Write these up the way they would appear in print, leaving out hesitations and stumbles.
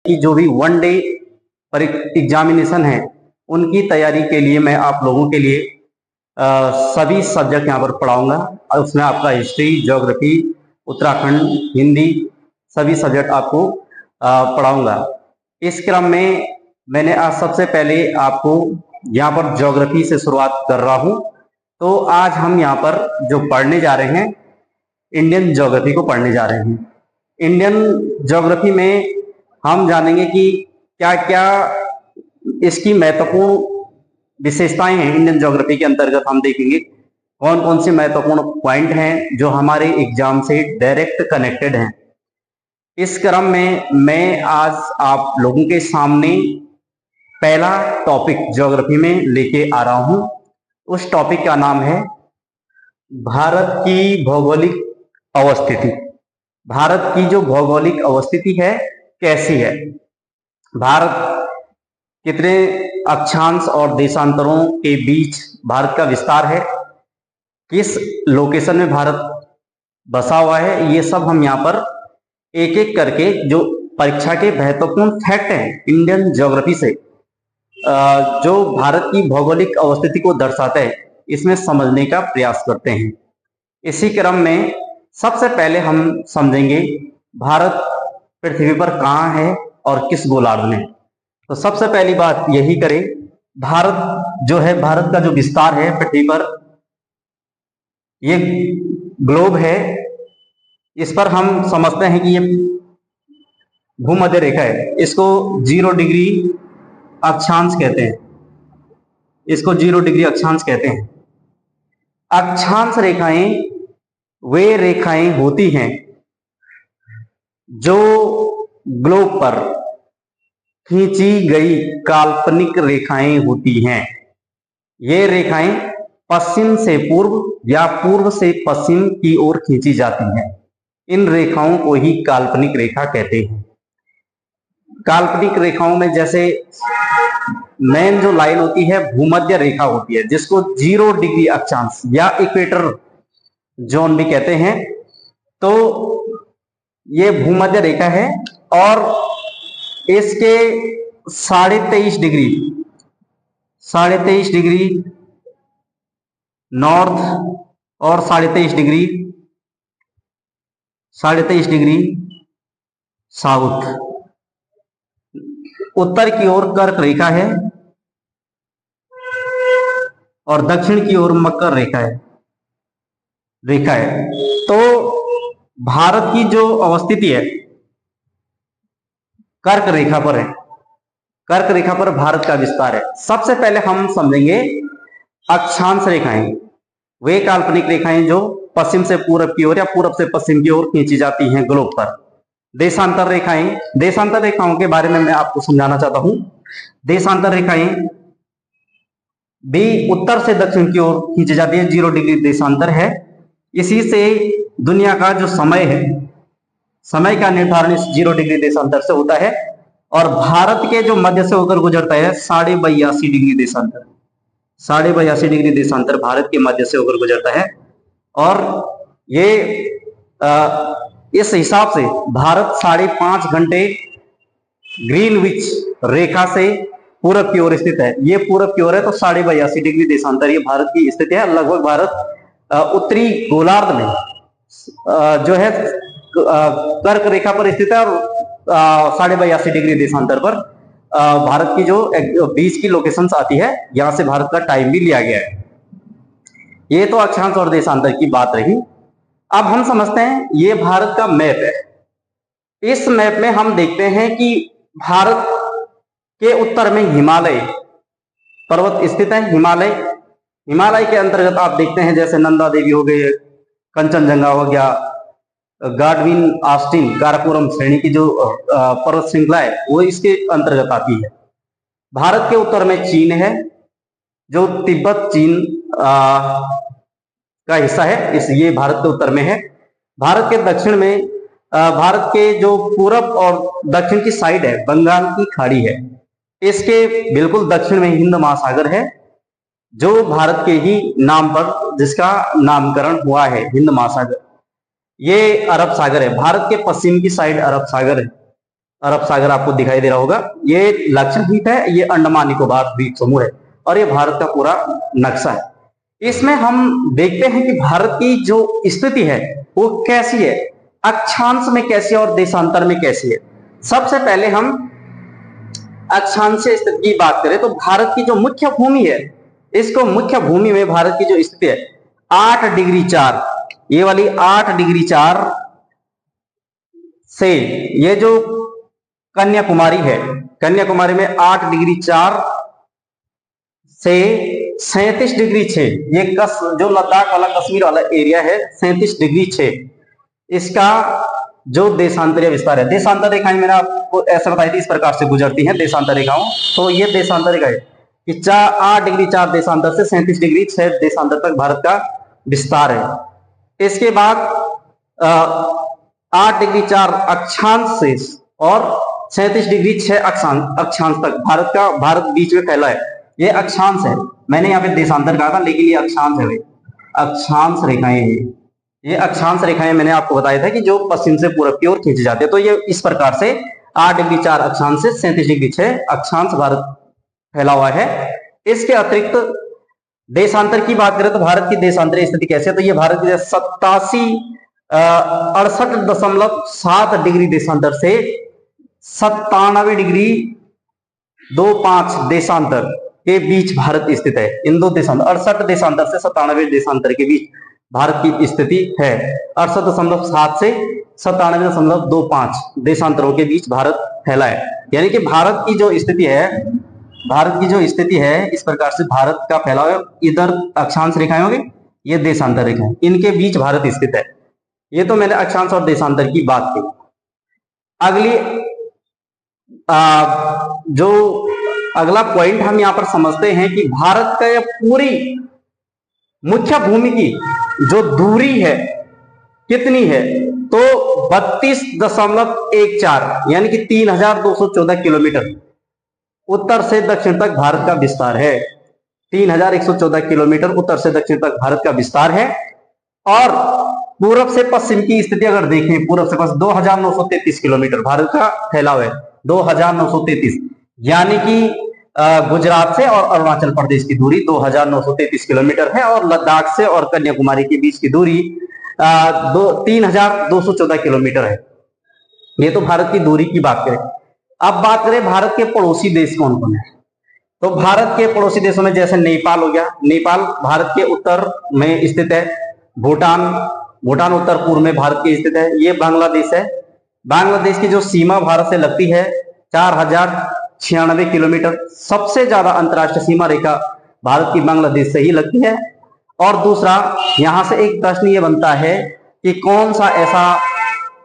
की जो भी वन डे एग्जामिनेशन है उनकी तैयारी के लिए मैं आप लोगों के लिए सभी सब्जेक्ट यहाँ पर पढ़ाऊंगा। और उसमें आपका हिस्ट्री, ज्योग्राफी, उत्तराखंड, हिंदी, सभी सब्जेक्ट आपको पढ़ाऊंगा। इस क्रम में मैंने आज सबसे पहले आपको यहाँ पर ज्योग्राफी से शुरुआत कर रहा हूँ। तो आज हम यहाँ पर जो पढ़ने जा रहे हैं, इंडियन ज्योग्राफी को पढ़ने जा रहे हैं। इंडियन ज्योग्राफी में हम जानेंगे कि क्या क्या इसकी महत्वपूर्ण विशेषताएं हैं। इंडियन ज्योग्राफी के अंतर्गत हम देखेंगे कौन कौन से महत्वपूर्ण पॉइंट हैं जो हमारे एग्जाम से डायरेक्ट कनेक्टेड हैं। इस क्रम में मैं आज आप लोगों के सामने पहला टॉपिक ज्योग्राफी में लेके आ रहा हूं। उस टॉपिक का नाम है भारत की भौगोलिक अवस्थिति। भारत की जो भौगोलिक अवस्थिति है कैसी है, भारत कितने अक्षांश और देशांतरों के बीच भारत का विस्तार है, किस लोकेशन में भारत बसा हुआ है, ये सब हम यहाँ पर एक एक करके जो परीक्षा के महत्वपूर्ण फैक्ट हैं इंडियन ज्योग्राफी से, जो भारत की भौगोलिक अवस्थिति को दर्शाते हैं, इसमें समझने का प्रयास करते हैं। इसी क्रम में सबसे पहले हम समझेंगे भारत पृथ्वी पर कहाँ है और किस गोलार्ध में। तो सबसे पहली बात यही करें, भारत जो है, भारत का जो विस्तार है पृथ्वी पर, ये ग्लोब है। इस पर हम समझते हैं कि ये भूमध्य रेखा है। इसको 0 डिग्री अक्षांश कहते हैं। इसको 0 डिग्री अक्षांश कहते हैं। अक्षांश रेखाएं वे रेखाएं होती हैं जो ग्लोब पर खींची गई काल्पनिक रेखाएं होती हैं। ये रेखाएं पश्चिम से पूर्व या पूर्व से पश्चिम की ओर खींची जाती हैं। इन रेखाओं को ही काल्पनिक रेखा कहते हैं। काल्पनिक रेखाओं में जैसे मेन जो लाइन होती है भूमध्य रेखा होती है, जिसको 0 डिग्री अक्षांश या इक्वेटर जोन भी कहते हैं। तो ये भूमध्य रेखा है और इसके 23.5 डिग्री नॉर्थ और 23.5 डिग्री साउथ, उत्तर की ओर कर्क रेखा है और दक्षिण की ओर मकर रेखा है। तो भारत की जो अवस्थिति है कर्क रेखा पर है। कर्क रेखा पर भारत का विस्तार है। सबसे पहले हम समझेंगे अक्षांश रेखाएं, वे काल्पनिक रेखाएं जो पश्चिम से पूरब की ओर या पूरब से पश्चिम की ओर खींची जाती हैं ग्लोब पर। देशांतर रेखाएं, देशांतर रेखाओं के बारे में मैं आपको समझाना चाहता हूं। देशांतर रेखाएं भी उत्तर से दक्षिण की ओर खींची जाती है। 0 डिग्री देशांतर है। इसी से दुनिया का जो समय है, समय का निर्धारण इस 0 डिग्री देशांतर से होता है। और भारत के जो मध्य से होकर गुजरता है 82.5 डिग्री देशांतर, 82.5 डिग्री देशांतर भारत के मध्य से होकर गुजरता है। और ये इस हिसाब से भारत 5.5 घंटे ग्रीनविच रेखा से पूरब की ओर स्थित है। ये पूरब की ओर है तो 82.5 डिग्री देशांतर ये भारत की स्थिति है। लगभग भारत उत्तरी गोलार्ध में जो है कर्क रेखा पर स्थित है और 82.5 डिग्री देशांतर पर भारत की जो बीच की लोकेशंस आती है, यहां से भारत का टाइम भी लिया गया है। ये तो अक्षांश और देशांतर की बात रही। अब हम समझते हैं ये भारत का मैप है। इस मैप में हम देखते हैं कि भारत के उत्तर में हिमालय पर्वत स्थित है। हिमालय के अंतर्गत आप देखते हैं जैसे नंदा देवी हो गए, कंचनजंगा हो गया, गाडविन आस्टिन काराकोरम श्रेणी की जो पर्वत श्रृंखला है वो इसके अंतर्गत आती है। भारत के उत्तर में चीन है, जो तिब्बत चीन का हिस्सा है, ये भारत के उत्तर में है। भारत के दक्षिण में भारत के जो पूरब और दक्षिण की साइड है बंगाल की खाड़ी है। इसके बिल्कुल दक्षिण में हिंद महासागर है, जो भारत के ही नाम पर जिसका नामकरण हुआ है, हिंद महासागर। ये अरब सागर है। भारत के पश्चिम की साइड अरब सागर है। अरब सागर आपको दिखाई दे रहा होगा, ये लक्षद्वीप है, ये अंडमान निकोबार द्वीप समूह है, और ये भारत का पूरा नक्शा है। इसमें हम देखते हैं कि भारत की जो स्थिति है वो कैसी है, अक्षांश में कैसी है और देशांतर में कैसी है। सबसे पहले हम अक्षांशीय स्थिति की बात करें तो भारत की जो मुख्य भूमि है, इसको मुख्य भूमि में भारत की जो स्थिति है 8 डिग्री 4, ये वाली 8 डिग्री 4 से ये जो कन्याकुमारी है, कन्याकुमारी में 8 डिग्री 4 से 37 डिग्री 6, ये जो लद्दाख वाला कश्मीर वाला एरिया है 37 डिग्री 6, इसका जो देशांतरीय विस्तार है। देशांतर रेखाएं मैंने आपको ऐसा बताई थी, इस प्रकार से गुजरती हैं देशांतर रेखाओं। तो ये देशांतर रेखा है कि 8 डिग्री 4 देशांतर से 37 डिग्री 6 देशांतर तक भारत का विस्तार है। इसके बाद 8 डिग्री 4 अक्षांश से और 37 डिग्री 6 अक्षांश तक भारत बीच में फैला है। ये अक्षांश है, मैंने यहाँ पे देशांतर कहा था लेकिन ये अक्षांश है, अक्षांश रेखाएं हैं। ये अक्षांश रेखाएं मैंने आपको बताया था कि जो पश्चिम से पूरब की ओर खींचे जाते हैं। तो ये इस प्रकार से 8 डिग्री 4 अक्षांश से 37 डिग्री 6 अक्षांश भारत फैला हुआ है। इसके अतिरिक्त देशांतर की बात करें तो भारत की देशांतरीय स्थिति कैसे है, तो ये भारत की 68.7 डिग्री देशांतर से 97 डिग्री 25 देशांतर के बीच भारत स्थित है। इन दो देशांतर 68 देशांतर से 97 देशांतर के बीच भारत की स्थिति है। 68.7 से 97.25 देशांतरों के बीच भारत फैला है। यानी कि भारत की जो स्थिति है इस प्रकार से भारत का फैलाव है। इधर अक्षांश रेखाएं होंगे, ये देशांतर रेखाएं, इनके बीच भारत स्थित है। ये तो मैंने अक्षांश और देशांतर की बात की। अगली जो अगला पॉइंट हम यहां पर समझते हैं कि भारत का यह पूरी मुख्य भूमि की जो दूरी है कितनी है, तो 32.14 यानी कि 3214 किलोमीटर उत्तर से दक्षिण तक भारत का विस्तार है। 3114 किलोमीटर उत्तर से दक्षिण तक भारत का विस्तार है। और पूरब से पश्चिम की स्थिति अगर देखें, पूरब से पश्चिम 2933 किलोमीटर भारत का फैलाव है। 2933 यानी कि गुजरात से और अरुणाचल प्रदेश की दूरी 2933 किलोमीटर है, और लद्दाख से और कन्याकुमारी के बीच की दूरी 3214 किलोमीटर है। ये तो भारत की दूरी की बात करें। अब बात करें भारत के पड़ोसी देश कौन कौन है, तो भारत के पड़ोसी देशों में जैसे नेपाल हो गया, नेपाल भारत के उत्तर में स्थित है। भूटान उत्तर पूर्व में भारत की स्थित है। ये बांग्लादेश है। बांग्लादेश की जो सीमा भारत से लगती है 4096 किलोमीटर। सबसे ज्यादा अंतर्राष्ट्रीय सीमा रेखा भारत की बांग्लादेश से ही लगती है। और दूसरा, यहां से एक प्रश्न ये बनता है कि कौन सा ऐसा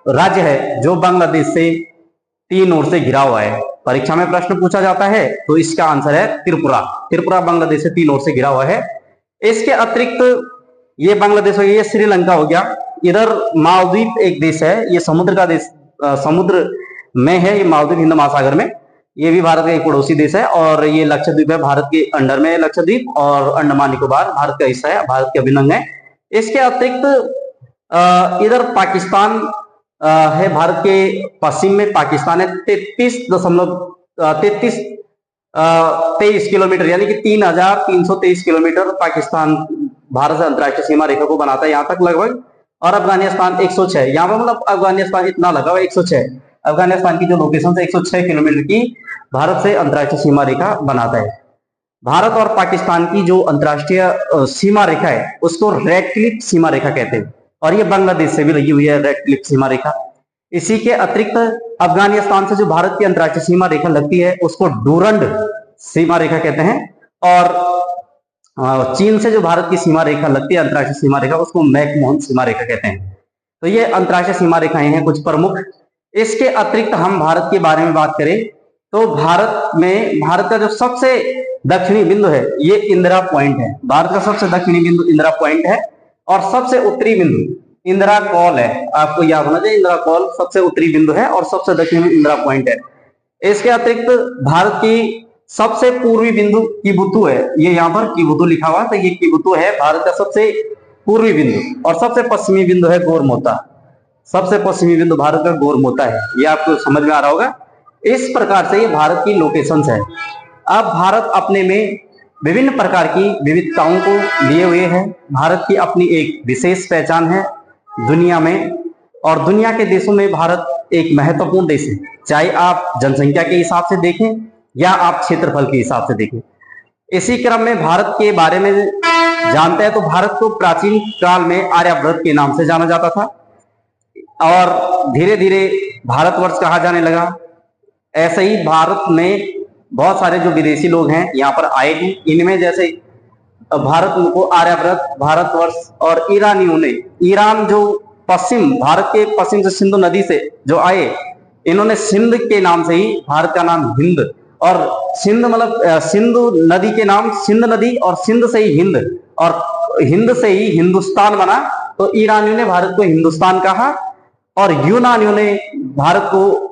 राज्य है जो बांग्लादेश से 3 ओर से घिरा हुआ है। परीक्षा में प्रश्न पूछा जाता है तो इसका आंसर है त्रिपुरा। त्रिपुरा बांग्लादेश से 3 ओर से घिरा हुआ है। इसके अतिरिक्त ये बांग्लादेश हो गया, ये श्रीलंका हो गया। इधर मालदीव एक देश है, ये समुद्र का देश, समुद्र में है ये मालदीव, हिंद महासागर में। ये भी भारत का एक पड़ोसी देश है। और ये लक्षद्वीप है, भारत के अंडर में लक्षद्वीप, और अंडमान निकोबार भारत का हिस्सा है, भारत के अभिन्न अंग है। इसके अतिरिक्त इधर पाकिस्तान है, भारत के पश्चिम में पाकिस्तान है। 33 किलोमीटर यानी कि 3323 किलोमीटर पाकिस्तान भारत से अंतर्राष्ट्रीय सीमा रेखा को बनाता है यहाँ तक लगभग। और अफगानिस्तान 106, यहाँ पर मतलब अफगानिस्तान इतना लगा हुआ 106, अफगानिस्तान की जो लोकेशन से 106 किलोमीटर की भारत से अंतर्राष्ट्रीय सीमा रेखा बनाता है। भारत और पाकिस्तान की जो अंतर्राष्ट्रीय सीमा रेखा है उसको रेड क्लिफ सीमा रेखा कहते हैं, और ये बांग्लादेश से भी लगी हुई है रेड क्लिफ सीमा रेखा। इसी के अतिरिक्त अफगानिस्तान से जो भारत की अंतर्राष्ट्रीय सीमा रेखा लगती है उसको डूरंड सीमा रेखा कहते हैं। और चीन से जो भारत की सीमा रेखा लगती है अंतर्राष्ट्रीय सीमा रेखा, उसको मैकमोहन सीमा रेखा कहते हैं। तो ये अंतर्राष्ट्रीय सीमा रेखाएं हैं कुछ प्रमुख। इसके अतिरिक्त हम भारत के बारे में बात करें तो भारत का जो सबसे दक्षिणी बिंदु है ये इंदिरा पॉइंट है। भारत का सबसे दक्षिणी बिंदु इंदिरा पॉइंट है, और सबसे उत्तरी बिंदु इंदिरा कॉल है। आपको याद होना चाहिए, इंदिरा कॉल सबसे उत्तरी बिंदु है और सबसे दक्षिणी इंदिरा पॉइंट है। इसके अतिरिक्त भारत की सबसे पूर्वी बिंदु किबुतु है। ये यहाँ पर किबुतु लिखा हुआ है, तो ये किबुतु है भारत का सबसे पूर्वी बिंदु। और सबसे पश्चिमी बिंदु है गोरमोता। सबसे पश्चिमी बिंदु भारत का गोरमोता है। ये आपको समझ में आ रहा होगा। इस प्रकार से ये भारत की लोकेशंस है। अब भारत अपने में विभिन्न प्रकार की विविधताओं को लिए हुए है। भारत की अपनी एक विशेष पहचान है दुनिया में, और दुनिया के देशों में भारत एक महत्वपूर्ण देश है, चाहे आप जनसंख्या के हिसाब से देखें या आप क्षेत्रफल के हिसाब से देखें। इसी क्रम में भारत के बारे में जानते हैं तो भारत को प्राचीन काल में आर्यभट्ट के नाम से जाना जाता था, और धीरे धीरे भारतवर्ष कहा जाने लगा। ऐसे ही भारत में बहुत सारे जो विदेशी लोग हैं यहाँ पर आए हैं। इनमें जैसे भारत को आर्यभट्ट, भारतवर्ष और ईरानियों ने, ईरान जो पश्चिम, भारत के पश्चिम से सिंधु नदी से जो आए, इन्होंने सिंध के नाम से ही भारत का नाम हिंद, और सिंध मतलब सिंधु नदी के नाम सिंध नदी, और सिंध से ही हिंद, और हिंद से ही हिंदुस्तान बना। तो ईरानियों ने भारत को हिंदुस्तान कहा और यूनानियों ने भारत को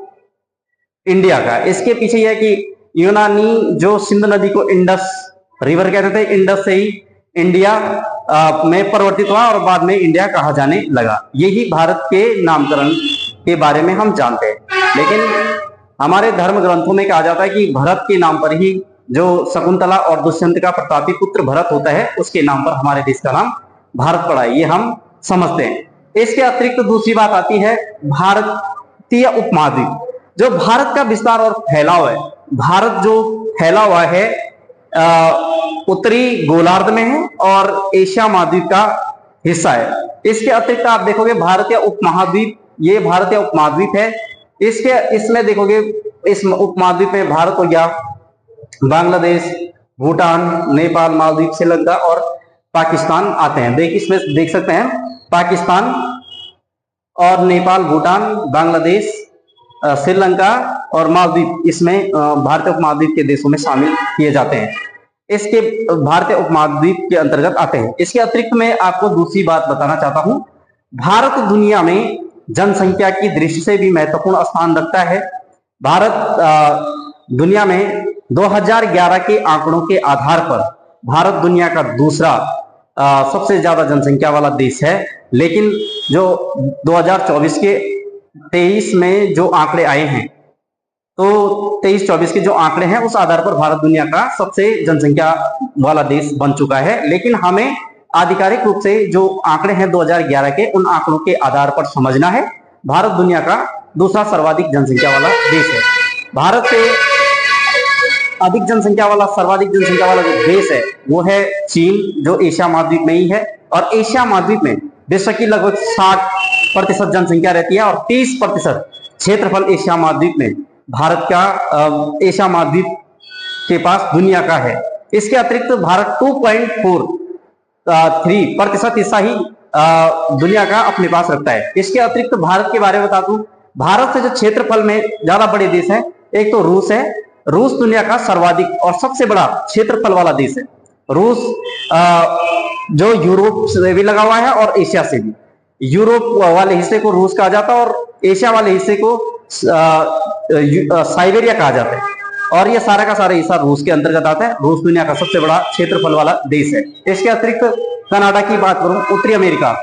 इंडिया का। इसके पीछे यह है कि यूनानी जो सिंध नदी को इंडस रिवर कहते थे, इंडस से ही इंडिया में परिवर्तित हुआ और बाद में इंडिया कहा जाने लगा। यही भारत के नामकरण के बारे में हम जानते हैं। लेकिन हमारे धर्म ग्रंथों में कहा जाता है कि भरत के नाम पर ही, जो शकुंतला और दुष्यंत का प्रतापी पुत्र भरत होता है, उसके नाम पर हमारे देश का नाम भारत पड़ा है, ये हम समझते हैं। इसके अतिरिक्त दूसरी बात आती है भारतीय उपमहाद्वीप। जो भारत का विस्तार और फैलाव है, भारत जो फैला हुआ है उत्तरी गोलार्ध में है और एशिया महाद्वीप का हिस्सा है। इसके अतिरिक्त आप देखोगे भारतीय उपमहाद्वीप, ये भारतीय उपमहाद्वीप है। इसमें देखोगे इस उपमहाद्वीप में भारत हो गया, बांग्लादेश, भूटान, नेपाल, मालदीव, श्रीलंका और पाकिस्तान आते हैं। इसमें देख सकते हैं पाकिस्तान और नेपाल, भूटान, बांग्लादेश, श्रीलंका और मालदीव इसमें भारतीय उपमहाद्वीप के देशों में शामिल किए जाते हैं। इसके भारतीय उपमहाद्वीप के अंतर्गत आते हैं। इसके अतिरिक्त मैं आपको दूसरी बात बताना चाहता हूं, भारत दुनिया में जनसंख्या की दृष्टि से भी महत्वपूर्ण स्थान रखता है। भारत दुनिया में 2011 के आंकड़ों के आधार पर भारत दुनिया का दूसरा सबसे ज्यादा जनसंख्या वाला देश है। लेकिन जो 2024 के 23 में जो आंकड़े आए हैं, तो 23-24 के जो आंकड़े हैं उस आधार पर भारत दुनिया का सबसे जनसंख्या वाला देश बन चुका है। लेकिन हमें आधिकारिक रूप से जो आंकड़े हैं 2011 के, उन आंकड़ों के आधार पर समझना है भारत दुनिया का दूसरा सर्वाधिक जनसंख्या वाला देश है। भारत से अधिक जनसंख्या वाला, सर्वाधिक जनसंख्या वाला जो देश है वो है चीन, जो एशिया महाद्वीप में ही है। और एशिया महाद्वीप में विश्व की लगभग 60% जनसंख्या रहती है और 30% क्षेत्रफल एशिया महाद्वीप में भारत का, एशिया महाद्वीप के पास दुनिया का है। इसके अतिरिक्त भारत 2.43% हिस्सा ही दुनिया का अपने पास रखता है। इसके अतिरिक्त भारत के बारे में बता दूं, भारत से जो क्षेत्रफल में ज्यादा बड़े देश हैं, एक तो रूस है। रूस दुनिया का सर्वाधिक और सबसे बड़ा क्षेत्रफल वाला देश है। रूस जो यूरोप से भी लगा हुआ है और एशिया से भी। यूरोप वाले हिस्से को रूस कहा जाता है और एशिया वाले हिस्से को साइबेरिया कहा जाता है, और ये सारा का सारा हिस्सा रूस के अंतर्गत आता है। रूस दुनिया का सबसे बड़ा क्षेत्रफल वाला देश है। इसके अतिरिक्त कनाडा की बात करूं, उत्तरी अमेरिका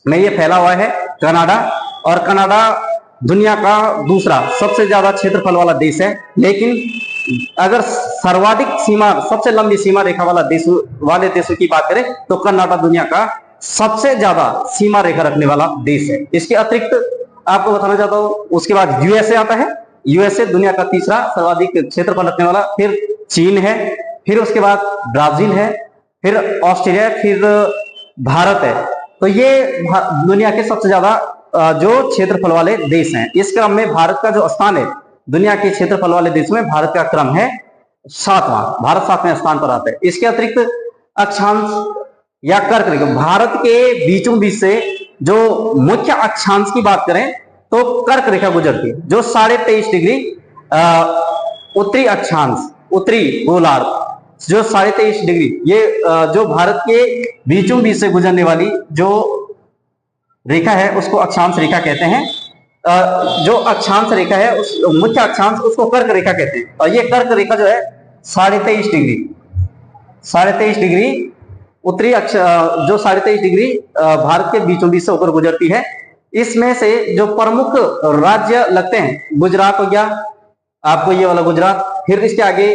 में ये फैला हुआ है कनाडा, और कनाडा दुनिया का दूसरा सबसे ज्यादा क्षेत्रफल वाला देश है। लेकिन अगर सर्वाधिक सीमा, सबसे लंबी सीमा रेखा वाला देशों की बात करें तो कनाडा दुनिया का सबसे ज्यादा सीमा रेखा रखने वाला देश है। इसके अतिरिक्त आपको बताना चाहता हूं, उसके बाद यूएसए आता है। यूएसए दुनिया का तीसरा सर्वाधिक क्षेत्रफल रखने वाला, फिर चीन है, फिर उसके बाद ब्राजील है, फिर ऑस्ट्रेलिया, फिर भारत है। तो ये दुनिया के सबसे ज्यादा जो क्षेत्रफल वाले देश हैं। इस क्रम में भारत का जो स्थान है दुनिया के क्षेत्रफल वाले देशों में, भारत का क्रम है 7वां। भारत 7वें स्थान पर आता है। इसके अतिरिक्त अक्षांश या कर्क रेखा, भारत के बीचों बीच से जो मुख्य अक्षांश की बात करें तो कर्क रेखा गुजरती है, जो 23.5 डिग्री उत्तरी अक्षांश, उत्तरी गोलार्ध, जो 23.5 डिग्री, ये जो भारत के बीचों बीच से गुजरने वाली जो रेखा है उसको अक्षांश रेखा कहते हैं। जो अक्षांश रेखा है, उस मुख्य अक्षांश, उसको कर्क रेखा कहते हैं। और ये कर्क रेखा जो है 23.5 डिग्री उत्तरी अक्ष, जो 23.5 डिग्री भारत के बीचों बीच से होकर गुजरती है। इसमें से जो प्रमुख राज्य लगते हैं, गुजरात हो गया, आपको ये वाला गुजरात, फिर इसके आगे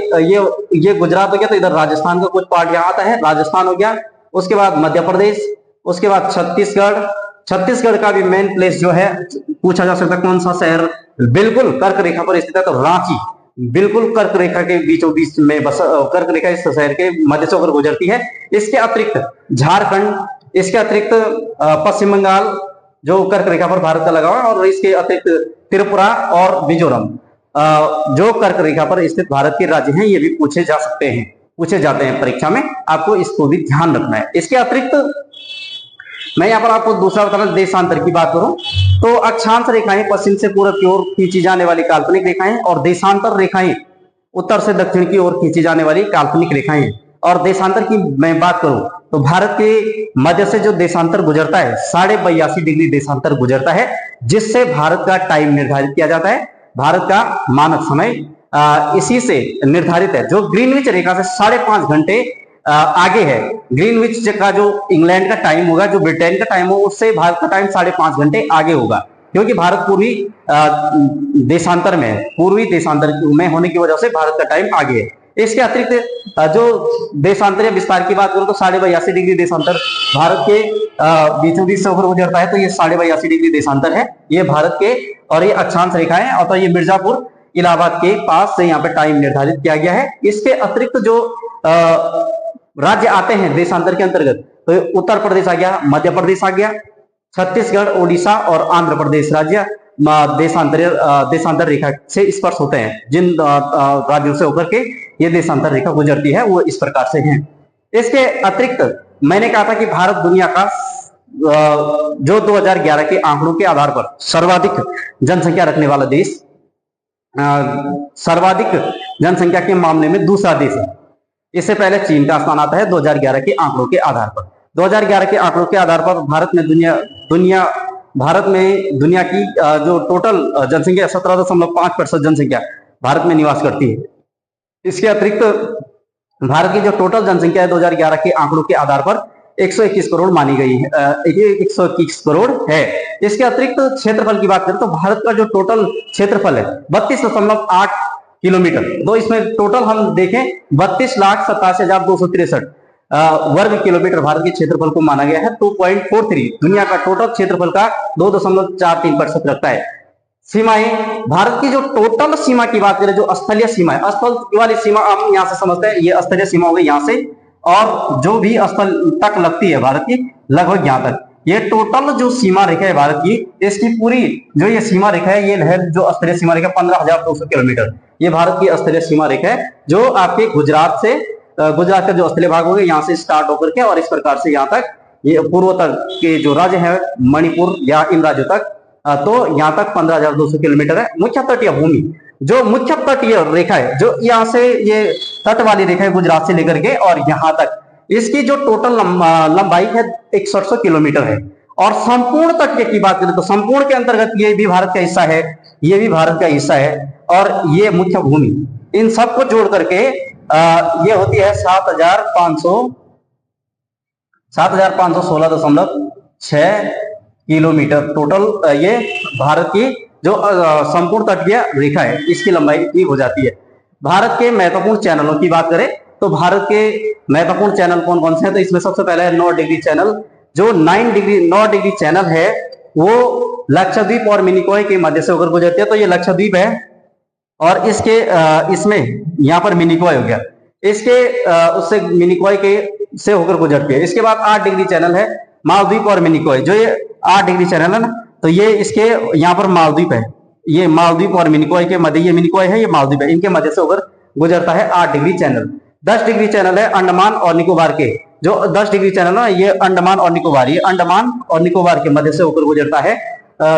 ये गुजरात हो गया, तो इधर राजस्थान का कुछ पार्ट यहाँ आता है, राजस्थान हो गया। उसके बाद मध्य प्रदेश, उसके बाद छत्तीसगढ़। छत्तीसगढ़ का भी मेन प्लेस जो है पूछा जा सकता है कौन सा शहर बिल्कुल कर्क रेखा पर स्थित है, तो रांची बिल्कुल कर्क रेखा के बीचों बीच में बस, कर्क रेखा इस शहर के मध्य से होकर गुजरती है। इसके अतिरिक्त झारखंड, इसके अतिरिक्त पश्चिम बंगाल जो कर्क रेखा पर भारत का लगा हुआ है, और इसके अतिरिक्त त्रिपुरा और मिजोरम जो कर्क रेखा पर स्थित भारत के राज्य हैं, ये भी पूछे जा सकते हैं, पूछे जाते हैं परीक्षा में, आपको इसको भी ध्यान रखना है। इसके अतिरिक्त मैं यहाँ पर आपको दूसरा बता रहा, देशांतर की बात करूं तो अक्षांश रेखाएं पश्चिम से पूरब की ओर खींची जाने वाली काल्पनिक रेखाएं, और देशांतर रेखाएं उत्तर से दक्षिण की ओर खींची जाने वाली काल्पनिक रेखाएं। और देशांतर की मैं बात करूं तो भारत के मध्य से जो देशांतर गुजरता है 82.5 डिग्री देशांतर गुजरता है, जिससे भारत का टाइम निर्धारित किया जाता है। भारत का मानक समय इसी से निर्धारित है, जो ग्रीनविच रेखा से 5.5 घंटे आगे है। ग्रीनविच का जो इंग्लैंड का टाइम होगा, जो ब्रिटेन का टाइम हो, उससे भारत का टाइम 5.5 घंटे आगे होगा, क्योंकि भारत पूर्वी देशांतर में है, पूर्वी देशांतर में होने की वजह से भारत का टाइम आगे है। इसके अतिरिक्त जो देशांतरीय विस्तार की बात करूं तो 82.5 डिग्री देशांतर भारत के बीचों बीच से होकर गुजरता है, तो ये 82.5 डिग्री देशांतर है, ये भारत के, और ये अक्षांश रेखा है, और तो ये मिर्जापुर इलाहाबाद के पास से यहाँ पे टाइम निर्धारित किया गया है। इसके अतिरिक्त जो राज्य आते हैं देशांतर के अंतर्गत, तो उत्तर प्रदेश आ गया, मध्य प्रदेश आ गया, छत्तीसगढ़, ओडिशा और आंध्र प्रदेश राज्य देशांतर रेखा से स्पर्श होते हैं। जिन राज्यों से होकर के ये देशांतर रेखा गुजरती है वो इस प्रकार से हैं। इसके अतिरिक्त मैंने कहा था कि भारत दुनिया का जो 2011 के आंकड़ों के आधार पर सर्वाधिक जनसंख्या रखने वाला देश, सर्वाधिक जनसंख्या के मामले में दूसरा देश है। इससे पहले चीन का स्थान आता है 2011 के आंकड़ों के आधार पर। 2011 के आंकड़ों के आधार पर भारत में दुनिया की जो टोटल जनसंख्या 17.5% जनसंख्या भारत में निवास करती है। इसके अतिरिक्त भारत की जो टोटल जनसंख्या है 2011 के आंकड़ों के आधार पर 121 करोड़ मानी गई है, 121 करोड़ है। इसके अतिरिक्त क्षेत्रफल की बात करें तो भारत का जो टोटल क्षेत्रफल है 32.8 किलोमीटर, तो इसमें टोटल हम देखें 32,87,263 वर्ग किलोमीटर भारत के क्षेत्रफल को माना गया है। 2.43 दुनिया का टोटल क्षेत्रफल का 2.43% रखता है। सीमाएं, भारत की जो टोटल सीमा की बात करें, जो स्थलीय सीमा है, स्थल वाली सीमा हम यहाँ से समझते हैं, ये स्थलीय सीमा हो गई यहाँ से, और जो भी स्थल तक लगती है भारत की लगभग यहाँ तक, ये टोटल जो सीमा रेखा है भारत की, इसकी पूरी जो ये सीमा रेखा है, ये है जो स्थलीय सीमा रेखा 15,200 किलोमीटर, ये भारत की स्थलीय सीमा रेखा है, जो आपके गुजरात का जो स्थलीय भाग हो गया यहाँ से स्टार्ट होकर के और इस प्रकार से यहाँ तक, ये पूर्वोत्तर के जो राज्य है मणिपुर या इन राज्यों तक, तो यहाँ तक 15,200 किलोमीटर है। मुख्य तटीय भूमि, जो मुख्य तटीय रेखा है, जो यहाँ से ये तट वाली रेखा है गुजरात से लेकर के और यहाँ तक, इसकी जो टोटल लंबाई है 6100 किलोमीटर है। और संपूर्ण तट की बात करें तो संपूर्ण के अंतर्गत ये भी भारत का हिस्सा है, ये भी भारत का हिस्सा है, और ये मुख्य भूमि, इन सबको जोड़ करके ये होती है 7,516.6 किलोमीटर टोटल। ये भारत की जो संपूर्ण तटीय रेखा है इसकी लंबाई की हो जाती है। भारत के महत्वपूर्ण चैनलों की बात करें तो भारत के महत्वपूर्ण चैनल कौन कौन से हैं, तो इसमें सबसे पहले है 9 डिग्री चैनल, जो 9 डिग्री चैनल है वो लक्षद्वीप और मिनिकॉय के मध्य से होकर गुजरती है। तो ये लक्षद्वीप है और इसके इसमें यहाँ पर मिनिकॉय हो गया, इसके उससे मिनिकॉय के से होकर गुजरती है। इसके बाद 8 डिग्री चैनल है मालदीव और मिनिकॉय, जो ये 8 डिग्री चैनल है ना, तो ये इसके यहाँ पर मालदीव है, ये मालदीव और मिनिकॉय के मध्य, ये मिनिकॉय है, ये मालदीव है, इनके मध्य से होकर गुजरता है 8 डिग्री चैनल। 10 डिग्री चैनल है अंडमान और निकोबार के, जो 10 डिग्री चैनल है ये अंडमान और निकोबार, ये अंडमान और निकोबार के मध्य से होकर गुजरता है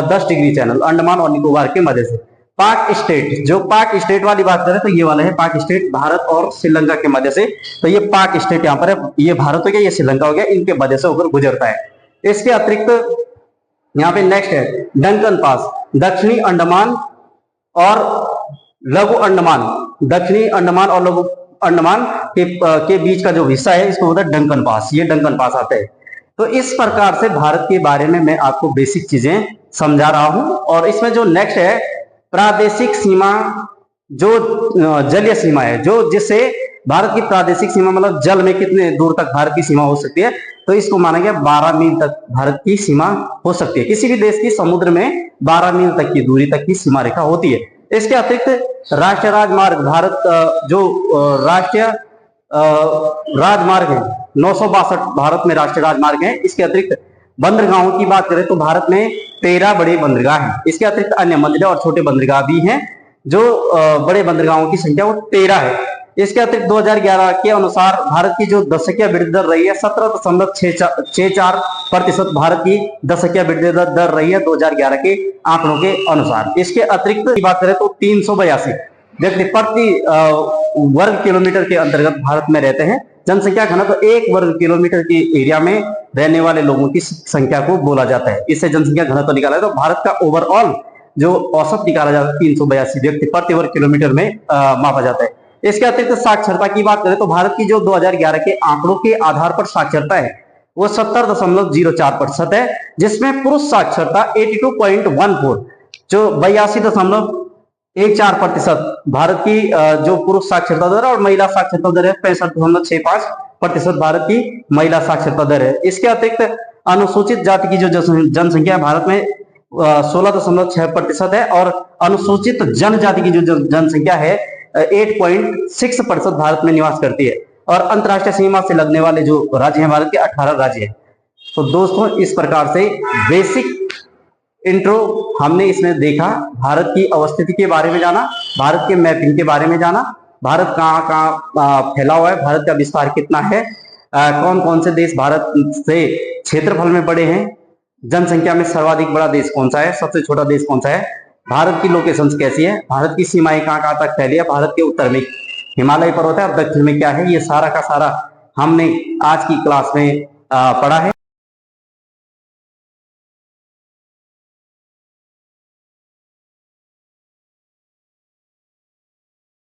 10 डिग्री चैनल अंडमान और निकोबार के मध्य से। पाक स्टेट, जो पाक स्टेट वाली बात करें तो ये वाला है पाक स्टेट, भारत और श्रीलंका के मध्य से, तो ये पाक स्टेट यहाँ पर है, ये भारत हो गया, ये श्रीलंका हो गया, इनके मध्य से होकर गुजरता है। इसके अतिरिक्त यहाँ पे नेक्स्ट है डंकन पास, दक्षिणी अंडमान और लघु अंडमान, दक्षिणी अंडमान और लघु अंडमान के बीच का जो हिस्सा है इसको होता है डंकन पास, ये डंकन पास आता है। तो इस प्रकार से भारत के बारे में मैं आपको बेसिक चीजें समझा रहा हूं। और इसमें जो नेक्स्ट है प्रादेशिक सीमा जो जलीय सीमा है, जो जिससे भारत की प्रादेशिक सीमा मतलब जल में कितने दूर तक भारत की सीमा हो सकती है, तो इसको माना गया 12 मील तक भारत की सीमा हो सकती है। किसी भी देश की समुद्र में 12 मील तक की दूरी तक की सीमा रेखा होती है। इसके अतिरिक्त राष्ट्रीय राजमार्ग, भारत जो राष्ट्रीय राजमार्ग है 962 भारत में राष्ट्रीय राजमार्ग है। इसके अतिरिक्त बंदरगाहों की बात करें तो भारत में 13 बड़े बंदरगाह हैं। इसके अतिरिक्त अन्य मझले और छोटे बंदरगाह भी हैं। जो बड़े बंदरगाहों की संख्या वो 13 है। इसके अतिरिक्त 2011 के अनुसार भारत की जो दशकीय वृद्धि दर रही है 17.64%। भारत की दशकीय वृद्धि दर रही है 2011 के आंकड़ों के अनुसार। इसके अतिरिक्त की बात करें तो 382 व्यक्ति प्रति वर्ग किलोमीटर के अंतर्गत भारत में रहते हैं। जनसंख्या घनत्व 1 वर्ग किलोमीटर के एरिया में रहने वाले लोगों की संख्या को बोला जाता है। इससे जनसंख्या घनत्व निकाला है तो भारत का ओवरऑल जो औसत निकाला जाता है 382 व्यक्ति प्रति वर्ग किलोमीटर में मापा जाता है। इसके अतिरिक्त साक्षरता की बात करें तो भारत की जो 2011 के आंकड़ों के आधार पर साक्षरता है वो 70.04% है, जिसमें पुरुष साक्षरता 82.14, जो 82.14% भारत की जो पुरुष साक्षरता दर है, और महिला साक्षरता दर है 65.65% भारत की महिला साक्षरता दर है। इसके अतिरिक्त अनुसूचित जाति की जो जनसंख्या भारत में 16.6% है, और अनुसूचित जनजाति की जो जनसंख्या है 8.6% भारत में निवास करती है। और अंतरराष्ट्रीय सीमा से लगने वाले जो राज्य हैं भारत के 18 राज्य हैं। तो दोस्तों इस प्रकार से बेसिक इंट्रो हमने इसमें देखा, भारत की अवस्थिति के बारे में जाना, भारत के मैपिंग के बारे में जाना, भारत कहाँ कहाँ फैला हुआ है, भारत का विस्तार कितना है, कौन कौन से देश भारत से क्षेत्रफल में बड़े हैं, जनसंख्या में सर्वाधिक बड़ा देश कौन सा है, सबसे छोटा देश कौन सा है, भारत की लोकेशन कैसी है, भारत की सीमाएं कहाँ कहाँ तक फैली है, भारत के उत्तर में हिमालय पर्वत है और दक्षिण में क्या है, ये सारा का सारा हमने आज की क्लास में पढ़ा है।